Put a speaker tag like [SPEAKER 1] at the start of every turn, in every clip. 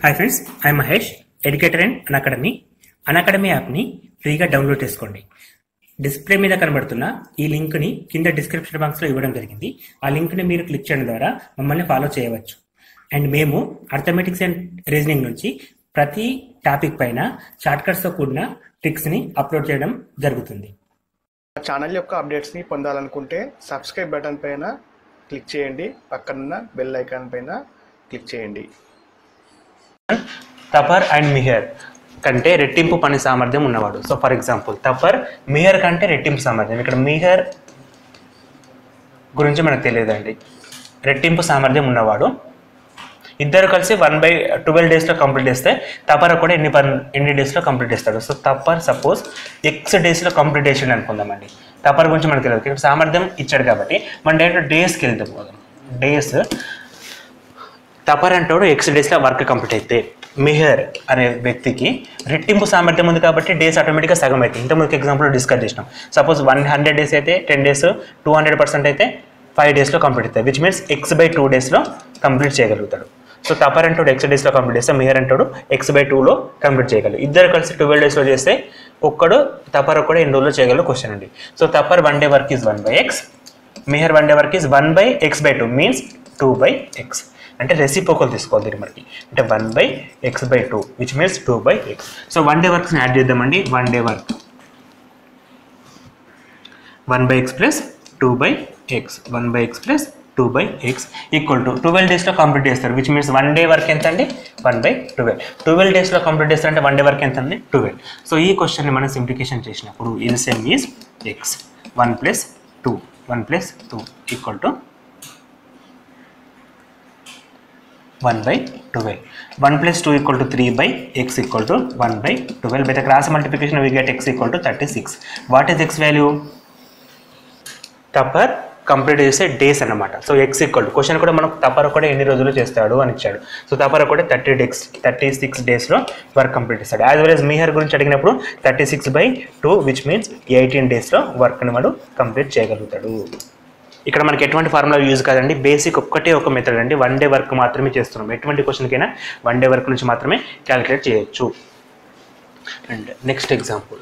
[SPEAKER 1] Hi friends, I Mahesh, educator and Unacademy యాప్ని ఫ్రీగా download చేసుకోండి. డిస్ప్లే మీద కనబడుతున్న ఈ లింక్ని కింద డిస్క్రిప్షన్ బాక్స్లో ఇవ్వడం జరిగింది. ఆ లింక్ని మీరు క్లిక్ చేయడం ద్వారా మమ్మల్ని ఫాలో చేయవచ్చు. అండ్ మేము అర్థమెటిక్స్ అండ్ రీజనింగ్ నుంచి ప్రతి టాపిక్ పైన షార్ట్కట్స్తో కూడిన ట్రిక్స్ని అప్లోడ్ చేయడం జరుగుతుంది.
[SPEAKER 2] ఛానల్ యొక్క అప్డేట్స్ని పొందాలనుకుంటే సబ్స్క్రైబ్ బటన్ పైన క్లిక్ చేయండి, పక్కనున్న బెల్ ఐకాన్ పైన క్లిక్ చేయండి.
[SPEAKER 1] తపర్ అండ్ మిహర్ కంటే రెట్టింపు పని సామర్థ్యం ఉన్నవాడు. సో ఫర్ ఎగ్జాంపుల్, తపర్ మిహర్ కంటే రెట్టింపు సామర్థ్యం. ఇక్కడ మిహర్ గురించి మనకు తెలియదండి. రెట్టింపు సామర్థ్యం ఉన్నవాడు. ఇద్దరు కలిసి 1/12 డేస్లో కంప్లీట్ చేస్తే తపర్ కూడా ఎన్ని డేస్లో కంప్లీట్ చేస్తాడు. సో తపర్ సపోజ్ X డేస్లో కంప్లీట్ చేసిండు అనుకుందామండి. తపర్ గురించి మనకు తెలియదు, ఇక్కడ సామర్థ్యం ఇచ్చాడు కాబట్టి మనం డైరెక్ట్ డేస్కి వెళ్తాం. పోదాం డేస్. తపర్ అంటాడు X డేస్లో వర్క్ కంప్లీట్ అయితే, మిహర్ అనే వ్యక్తికి రెట్టింపు సామర్థ్యం ఉంది కాబట్టి డేస్ ఆటోమేటిక్గా సగం అవుతాయి. ఇంతకుముందు ఎగ్జాంపుల్లో డిస్కస్ చేసినాం. సపోజ్ 100 డేస్ అయితే 10 డేస్, 200% అయితే 5 డేస్లో కంప్లీట్ అవుతాయి. విచ్ మీన్స్ X/2 డేస్లో కంప్లీట్ చేయగలుగుతాడు. సో తపర్ అంటాడు X డేస్లో కంప్లీట్ చేస్తే, మిహర్ అంటాడు X/2లో కంప్లీట్ చేయగలరు. ఇద్దరు కలిసి 12 డేస్లో చేస్తే తపర్ ఒక్కడు ఎన్ని రోజుల్లో చేయగలరు క్వశ్చన్ అండి. So Tapar 1 day work is 1/x, Mihir 1 day work is 1/x/2 means 2/x. అంటే రెసిప్రోకల్ తీసుకోవాలి దీన్ని మనకి. అంటే 1/x/2 which means 2/x. So 1 day వర్క్స్ని యాడ్ చేద్దామండి. 1 day work 1/x plus 2/x, 1/x plus 2/x equal to 12 డేస్లో కంప్లీట్ చేస్తారు. విచ్ మీన్స్ 1 డే వర్క్ ఎంత అండి? 1/12. 12 డేస్లో కంప్లీట్ చేస్తారంటే 1 డే వర్క్ ఎంత అండి? 12. సో ఈ క్వశ్చన్ని మనం సింప్లిఫికేషన్ చేసినప్పుడు LCM is x, 1 + 2, 1 + 2 equal to 1/12. 1 + 2 equal to 3/x equal to 1/12. By the cross multiplication we get x equal to 36. What is x value? Tapar complete చేసే డేస్ అన్నమాట. So x equal to question కూడా మనకు తపర్ కూడా ఎన్ని రోజులు చేస్తాడు అని ఇచ్చాడు. సో తపర్ కూడా 36 డేస్లో వర్క్ కంప్లీట్ చేస్తాడు. యాజ్ వెల్ యాజ్ మిహర్ గురించి అడిగినప్పుడు 36/2 విచ్ మీన్స్ 18 డేస్లో వర్క్ని వాడు కంప్లీట్ చేయగలుగుతాడు. ఇక్కడ మనకి ఎటువంటి ఫార్ములా యూజ్ కాదండి, బేసిక్ ఒక్కటే ఒక మెథడ్ అండి. 1 డే వర్క్ మాత్రమే చేస్తున్నాం. ఎటువంటి క్వశ్చన్కైనా 1 డే వర్క్ నుంచి మాత్రమే క్యాలిక్యులేట్ చేయొచ్చు. అండ్ నెక్స్ట్ ఎగ్జాంపుల్,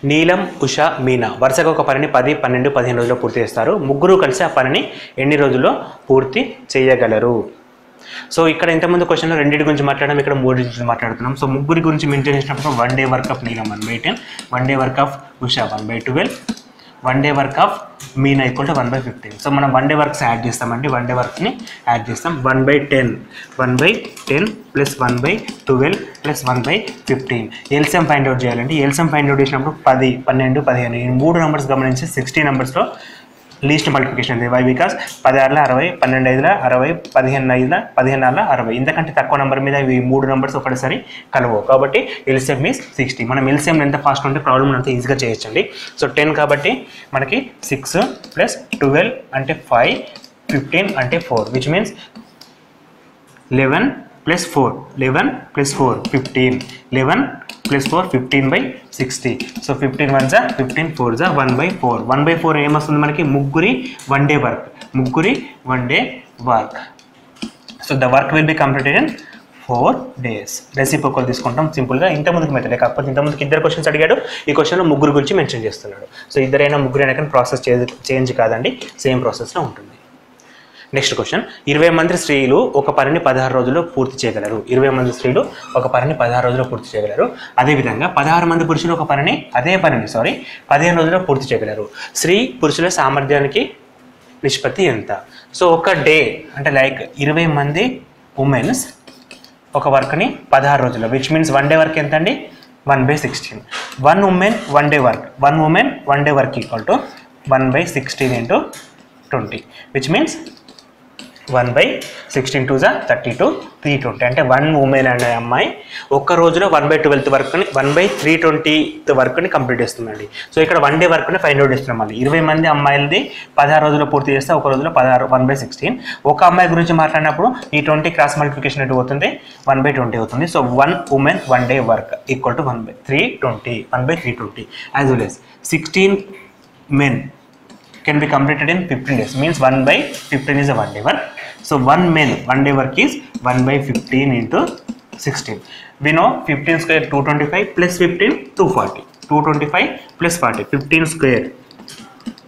[SPEAKER 1] నీలం, ఉష, మీనా వరుసగా ఒక పనిని 10, 12, 15 రోజుల్లో పూర్తి చేస్తారు. ముగ్గురు కలిసి ఆ పనిని ఎన్ని రోజుల్లో పూర్తి చేయగలరు? సో ఇక్కడ ఇంతకుముందు క్వశ్చన్లో రెండింటి గురించి మాట్లాడడం, ఇక్కడ 3 గురించి మాట్లాడుతున్నాం. సో ముగ్గురి గురించి మెన్షన్ చేసినప్పుడు 1 డే వర్క్ ఆఫ్ నీలం 1/10, 1 day work of Usha 1/12, 1 day work of Meena equal to 1/15. So మనం 1 డే వర్క్స్ యాడ్ చేస్తామండి. 1 డే వర్క్స్ని యాడ్ చేస్తాం. 1/10 plus 1/12 plus 1/15. LCM find out చేయాలండి. ఎల్సిఎం ఫైండ్ అవుట్ చేసినప్పుడు 10, 12, 15 ఈ 3 నెంబర్స్ గమనించి 60 నెంబర్స్లో లీస్ట్ మల్టిప్లికేషన్ ఉంది. వై? బికాస్ 10 6 60, 12 60, 15 15 60. ఇంతకంటే తక్కువ నెంబర్ మీద ఈ 3 నెంబర్స్ ఒకటిసారి కలవవు కాబట్టి ఎల్సిఎం ఈజ్ 60. మనం ఎల్సిఎం ఎంత ఫాస్ట్ ఉంటే ప్రాబ్లమ్ అంత ఈజీగా చేయొచ్చండి. సో 10 కాబట్టి మనకి 6 + 12 అంటే 5, 15 అంటే 4 విచ్ మీన్స్ 11 + 4, 11 + 4 15, 11 + 4 15/60. సో 15 1 15, 4 1/4. 1/4 ఏమొస్తుంది మనకి? ముగ్గురి 1 డే వర్క్, ముగ్గురి 1 day work. So the work will be completed in 4 days. Reciprocal తీసుకుంటాం సింపుల్గా. ఇంతకుముందుకు మెథడే, కాకపోతే ఇంతకుముందుకు 2 క్వశ్చన్స్ అడిగాడు. ఈ క్వశ్చన్లో ముగ్గురు గురించి మెన్షన్ చేస్తున్నాడు. సో ఇద్దరైనా ముగ్గురైనా కానీ ప్రాసెస్ చేంజ్ కాదండి, సేమ్ ప్రాసెస్లో ఉంటుంది. నెక్స్ట్ క్వశ్చన్, 20 మంది స్త్రీలు ఒక పనిని 16 రోజుల్లో పూర్తి చేయగలరు. 20 మంది స్త్రీలు ఒక పనిని 16 రోజుల్లో పూర్తి చేయగలరు. అదేవిధంగా 16 మంది పురుషులు ఒక పనిని 15 రోజుల్లో పూర్తి చేయగలరు. స్త్రీ పురుషుల సామర్థ్యానికి నిష్పత్తి ఎంత? సో ఒక డే అంటే లైక్ 20 మంది ఉమెన్స్ ఒక వర్క్ని 16 రోజుల్లో విచ్ మీన్స్ 1 డే వర్క్ ఎంత అండి? 1/16. 1 women 1 day work, 1 women 1 day work equal to 1/16 × 20 which means 1/16 2 32, 320. అంటే 1 ఉమెన్ అనే అమ్మాయి ఒక్క రోజులో 1/12 వర్క్ని 1/320 వర్క్ని కంప్లీట్ చేస్తుందండి. సో ఇక్కడ 1 డే వర్క్ని ఫైండ్ అవుట్ చేస్తున్నాం. మళ్ళీ 20 మంది అమ్మాయిలది 16 రోజుల్లో పూర్తి చేస్తే ఒక రోజులో 1/16. ఒక అమ్మాయి గురించి మాట్లాడినప్పుడు ఈ 20 క్రాస్ మల్టిప్లికేషన్ ఎటు అవుతుంది? 1/20 అవుతుంది. So 1 women 1 day work equal to 1/320 as well as 16 men can be completed in 15 days. Means 1/15 is a 1 day work. So 1 day work is 1/15 into 16. We know 15 square 225 plus 15 240. 225 plus 40. 15 square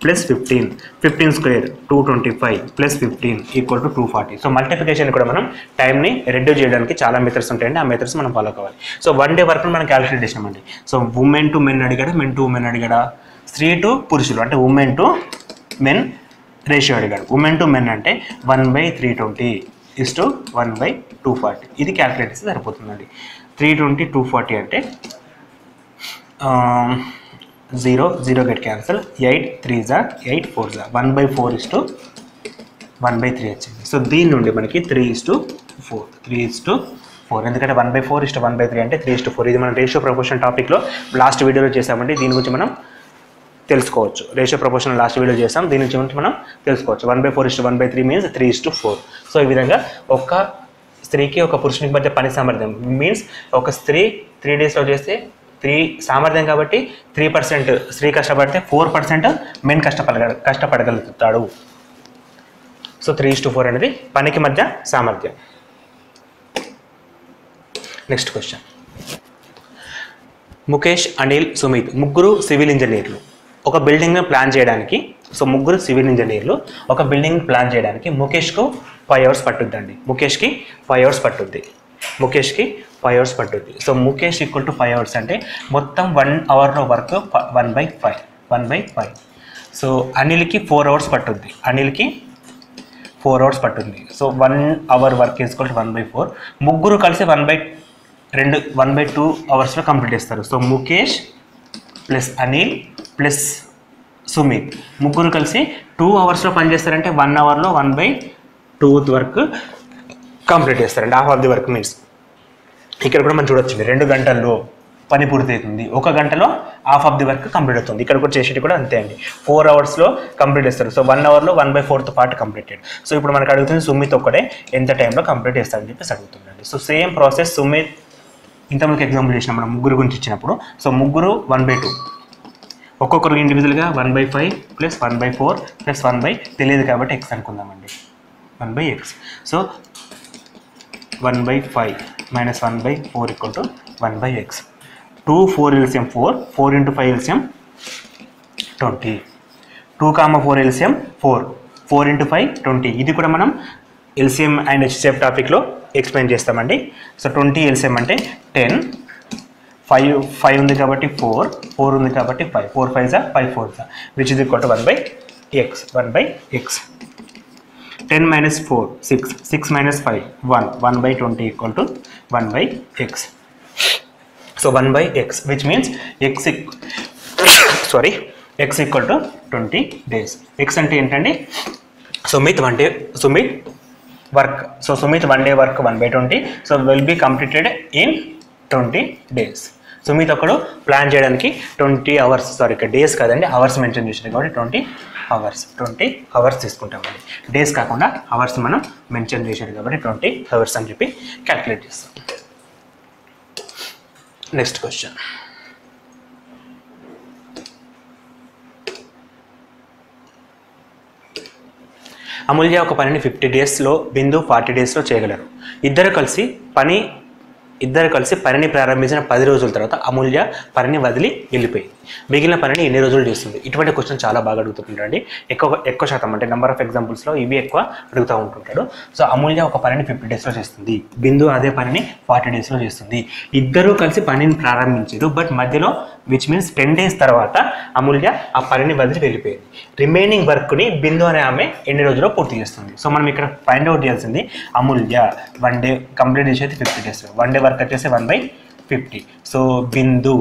[SPEAKER 1] plus 15. 15 square 225 plus 15 equal to 240. So multiplication కూడా మనం టైంని reduce చేయడానికి చాలా methods ఉంటాయండి. ఆ methods మనం follow కావాలి. So 1 day work మనం క్యాలిక్యులేట్ చేసినామండి. సో ఉమెన్ టు మెన్ అడిగాడా, మెన్ టు ఉమెన్ అడిగాడా, స్త్రీ టు పురుషులు అంటే ఉమెన్ టు మెన్ రేషియో అడిగాడు. ఉమెన్ టు మెన్ అంటే 1/320 is to 1/240. ఇది క్యాలిక్యులేట్ చేస్తే సరిపోతుందండి. 320 240 అంటే 0 get cancel. 8 3s are 8 4s are 1/4 is to 1/3 వచ్చింది. సో దీని నుండి మనకి 3:4 ఎందుకంటే 1/4 is to 1/3 అంటే 3:4. ఇది మనం రేషియో ప్రపోర్షన్ టాపిక్లో లాస్ట్ వీడియోలో చేసామండి. దీని గురించి మనం తెలుసుకోవచ్చు. రేషియో ప్రపోర్షన్ లాస్ట్ వీడియో చేసాం, దీని నుంచి మనం తెలుసుకోవచ్చు. 1/4 is to 1/3 మీన్స్ 3:4. సో ఈ విధంగా ఒక స్త్రీకి ఒక పురుషునికి మధ్య పని సామర్థ్యం మీన్స్ ఒక స్త్రీ 3 daysలో చేస్తే 3 సామర్థ్యం కాబట్టి 3% స్త్రీ కష్టపడితే 4% మెన్ కష్టపడగలుగుతాడు. సో 3:4 అనేది పనికి మధ్య సామర్థ్యం. Next question. ముఖేష్, అనిల్, సుమిత్ ముగ్గురు సివిల్ ఇంజనీర్లు ఒక బిల్డింగ్ను ప్లాన్ చేయడానికి. సో ముగ్గురు సివిల్ ఇంజనీర్లు ఒక బిల్డింగ్ ప్లాన్ చేయడానికి ముఖేష్కు 5 hours పట్టుద్దండి. ముఖేష్కి 5 hours పట్టుద్ది. So Mukesh equal to 5 hours అంటే మొత్తం 1 hourలో వర్క్ 1/5. సో అనిల్కి 4 hours పట్టుద్ది. 4 hours పట్టుంది. So 1 hour work equal to 1/4. ముగ్గురు కలిసి 1/2 hours కంప్లీట్ చేస్తారు. So Mukesh plus Anil plus Sumit ముగ్గురు కలిసి 2 hours పనిచేస్తారంటే 1 hourలో 1/2 వర్క్ కంప్లీట్ చేస్తారండి. Half of the work means ఇక్కడ కూడా మనం చూడొచ్చు 2 గంటల్లో పని పూర్తి అవుతుంది, 1 గంటలో half of the work complete అవుతుంది. ఇక్కడ కూడా చేసేది కూడా అంతే అండి. 4 hours కంప్లీట్ చేస్తారు. So 1 hourలో 1/4 part completed. సో ఇప్పుడు మనకు అడుగుతుంది సుమిత్ ఒక్కడే ఎంత టైంలో కంప్లీట్ చేస్తారని చెప్పేసి అడుగుతుందండి. సో సేమ్ ప్రాసెస్ సుమిత్ ఇంతమందికి ఎగ్జాంపుల్ చేసినాం మనం ముగ్గురు గురించి ఇచ్చినప్పుడు. సో ముగ్గురు 1/2 ఒక్కొక్కరు ఇండివిజువల్గా 1/5 ప్లస్ 1/4 ప్లస్ 1/, తెలియదు కాబట్టి x అనుకుందామండి, 1/x. So 1/5 minus 1/4 equal to 1/x. 2 4 LCM 4 into 5 LCM 20. 2, 4 LCM 4 into 5 20. ఇది కూడా మనం LCM అండ్ HCF టాపిక్లో ఎక్స్ప్లెయిన్ చేస్తామండి. సో 20 LCM అంటే 10, 5 ఉంది కాబట్టి 4 ఉంది కాబట్టి 5, 4 5s 5 4s which is equal to 1/x. 10 minus 4 6 minus 5 1/20 equal to 1/x. So 1/x which means x equal to 20 days. X అంటే ఏంటండి, Sumit work. So Sumit 1 day work 1/20. So will be completed in 20 days. Sumit ఒకడు plan చేయడానికి 20 hours, ఇక్కడ days కాదండి hours mention చేసినాయి కాబట్టి 20 hours తీసుకుంటామండి. Days కాకుండా అవర్స్ మనం మెన్షన్ చేసేది కాబట్టి 20 hours అని చెప్పి క్యాలిక్యులేట్ చేస్తాం. Next question. అమూల్య ఒక పనిని 50 daysలో, బిందు 40 daysలో చేయగలరు. ఇద్దరు కలిసి పనిని ప్రారంభించిన 10 రోజుల తర్వాత అమూల్య పనిని వదిలి వెళ్ళిపోయింది. మిగిలిన పనిని ఎన్ని రోజులు చేస్తుంది? ఇటువంటి క్వశ్చన్ చాలా బాగా అడుగుతుంటారండి. ఎక్కువ శాతం అంటే నెంబర్ ఆఫ్ ఎగ్జాంపుల్స్లో ఇవి ఎక్కువ అడుగుతూ ఉంటుంటాడు. సో అమూల్య ఒక పనిని 50 daysలో చేస్తుంది, బిందు అదే పనిని 40 daysలో చేస్తుంది. ఇద్దరూ కలిసి పనిని ప్రారంభించారు, బట్ మధ్యలో విచ్ మీన్స్ 10 days తర్వాత అమూల్య ఆ పనిని వదిలి వెళ్ళిపోయింది. రిమైనింగ్ వర్క్ని బిందు అనే ఆమె ఎన్ని రోజుల్లో పూర్తి చేస్తుంది? సో మనం ఇక్కడ ఫైండ్ అవుట్ చేయాల్సింది అమూల్య 1 day కంప్లీట్ చేసేది 50 days, 1 day వర్క్ వచ్చేసి 1/50. So Bindu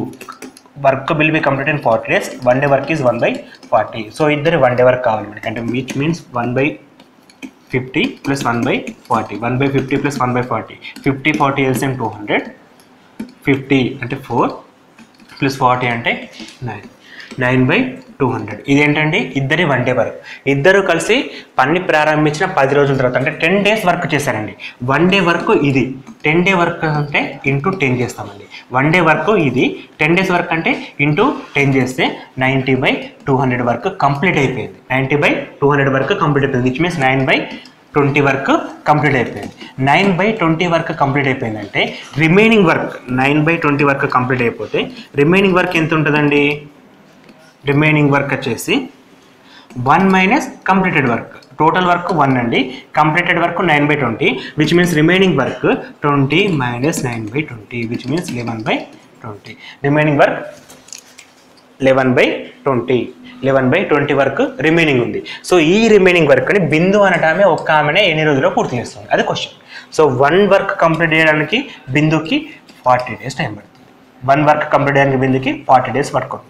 [SPEAKER 1] work will be complete in 40 days, 1 day work is 1/40. So ఇద్దరు 1 day వర్క్ కావాలి మనకి, అంటే which means 1/50 plus 1/40, 1/50 plus 1/40, 50 40 LCM 200, 50 అంటే 4 ప్లస్ 40 అంటే 9. 9/200. ఇదేంటండి ఇద్దరి 1 డే వర్క్. ఇద్దరు కలిసి పని ప్రారంభించిన 10 రోజుల తర్వాత అంటే 10 days వర్క్ చేశారండి. 1 డే వర్క్ ఇది, 10 డే వర్క్ అంటే ఇంటూ 10 చేస్తామండి. 1 డే వర్క్ ఇది, 10 days వర్క్ అంటే ఇంటూ 10 చేస్తే 90/200 వర్క్ కంప్లీట్ అయిపోయింది. 90/200 వర్క్ కంప్లీట్ అయిపోయింది, విచ్ మీన్స్ 9/20 వర్క్ కంప్లీట్ అయిపోయింది. 9/20 వర్క్ కంప్లీట్ అయిపోయిందంటే రిమైనింగ్ వర్క్ 9/20 వర్క్ కంప్లీట్ అయిపోతే రిమైనింగ్ వర్క్ ఎంత ఉంటుందండి? రిమైనింగ్ వర్క్ వచ్చేసి 1 minus completed work. Total work 1 అండి, completed work 9/20, which means remaining work 20 minus 9/20, which means 11/20. Remaining work 11/20. 11/20 వరకు remaining ఉంది. So ఈ రిమైనింగ్ వర్క్ని బిందు అనటామే ఒక్క ఆమెనే ఎన్ని రోజుల్లో పూర్తి చేస్తుంది, అది క్వశ్చన్. సో 1 వర్క్ కంప్లీట్ చేయడానికి బిందుకి 40 days టైం పడుతుంది. 1 వర్క్ కంప్లీట్ చేయడానికి బిందుకి 40 days పడుతుంది.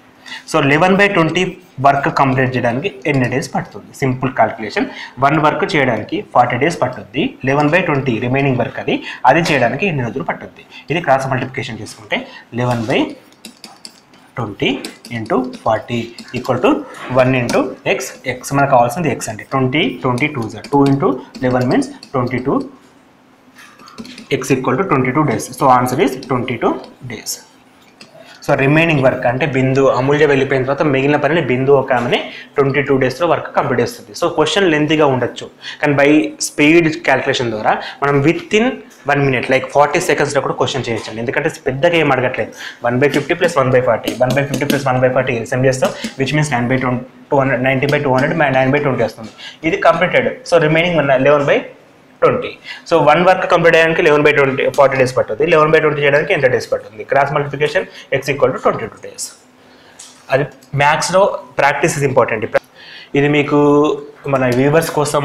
[SPEAKER 1] సో 11/20 వర్క్ కంప్లీట్ చేయడానికి ఎన్ని డేస్ పడుతుంది? Simple calculation. 1 వర్క్ చేయడానికి 40 days పట్టుద్ది. 11/20 రిమైనింగ్ వర్క్ అది చేయడానికి ఎన్ని రోజులు పట్టుద్ది? ఇది క్రాస్ మల్టిప్లికేషన్ చేసుకుంటే 11/20 into 40 equal to 1 into X. X మనకు కావాల్సింది ఎక్స్ అండి. 20 2 2 into 11 means 22. X equal to 22 days. So answer is 22 days. So remaining work అంటే బిందు అమూల్య వెళ్ళిపోయిన తర్వాత మిగిలిన పనిని బిందు ఒక ఆమెని 22 daysలో వర్క్ కంప్లీట్ చేస్తుంది. సో క్వశ్చన్ లెంతీగా ఉండొచ్చు, కానీ బై స్పీడ్ క్యాల్కులేషన్ ద్వారా మనం విత్ ఇన్ 1 minute లైక్ 40 secondsలో కూడా క్వశ్చన్ చేయొచ్చండి. ఎందుకంటే పెద్దగా ఏం అడగట్లేదు. 1/50 + 1/40, 1/50 + 1/40 ఎల్సిఎం చేస్తాం, విచ్ మీన్స్ 90/200 9/20 వస్తుంది. ఇది completed. So remaining 11/20. So 1 work complete చేయడానికి 11/20 40 days పడుతుంది. 11/20 చేయడానికి ఎంత డేస్ పడుతుంది? Cross multiplication X equal to 22 days. అది మ్యాథ్స్లో ప్రాక్టీస్ ఇస్ ఇంపార్టెంట్. ఇది మీకు మన వ్యూవర్స్ కోసం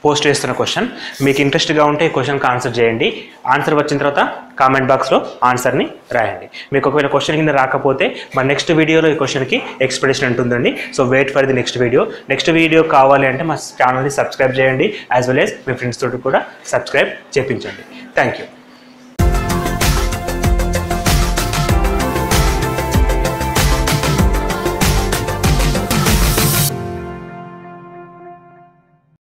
[SPEAKER 1] పోస్ట్ చేస్తున్న క్వశ్చన్. మీకు ఇంట్రెస్ట్గా ఉంటే ఈ క్వశ్చన్కి ఆన్సర్ చేయండి. ఆన్సర్ వచ్చిన తర్వాత కామెంట్ బాక్స్లో ఆన్సర్ని రాయండి. మీకు ఒకవేళ క్వశ్చన్ కింద రాకపోతే మన నెక్స్ట్ వీడియోలో ఈ క్వశ్చన్కి ఎక్స్ప్లెనేషన్ ఉంటుందండి. So wait for the next video. Next video కావాలి అంటే మా ఛానల్ని సబ్స్క్రైబ్ చేయండి, యాజ్ వెల్ యాజ్ మీ ఫ్రెండ్స్ తోటి కూడా సబ్స్క్రైబ్ చేయించండి. Thank you.